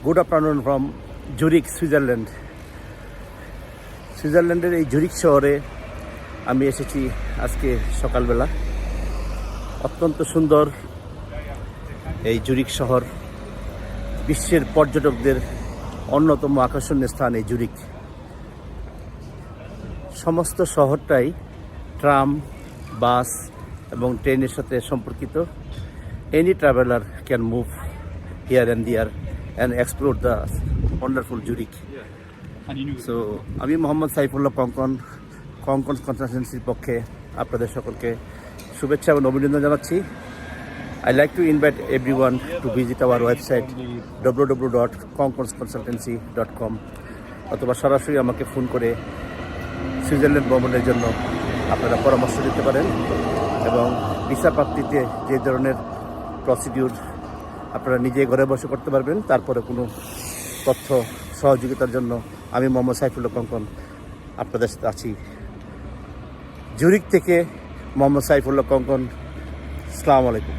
Good afternoon from Zurich, Switzerland. সুইজারল্যান্ডের এই Zurich শহরে আমি এসেছি আজকে সকালবেলা। অত্যন্ত সুন্দর এই জুরিক শহর, বিশ্বের পর্যটকদের অন্যতম আকর্ষণীয় স্থান এই জুরিক। সমস্ত শহরটাই ট্রাম, বাস এবং ট্রেনের সাথে সম্পর্কিত। Any traveller can move here and there and explore the wonderful Zurich. So আমি মোহাম্মদ সাইফুল্লাহ কঙ্কন কনসালটেন্সির পক্ষে আপনাদের সকলকে শুভেচ্ছা এবং অভিনন্দন জানাচ্ছি। I like to invite everyone to visit our website www.konkonsconsultancy.com অথবা সরাসরি আমাকে ফোন করে সুইজারল্যান্ড ভ্রমণের জন্য আপনারা পরামর্শ দিতে পারেন এবং ভিসা প্রাপ্তিতে যে ধরনের প্রসিডিউর আপনারা নিজে ঘরে বসে করতে পারবেন, তারপরে কোনো তথ্য সহযোগিতার জন্য আমি মোহাম্মদ সাইফুল্লাহ কঙ্কন আপনাদের সাথে আছি। জুরিক থেকে মোহাম্মদ সাইফুল্লাহ কঙ্কন। আসসালামু আলাইকুম।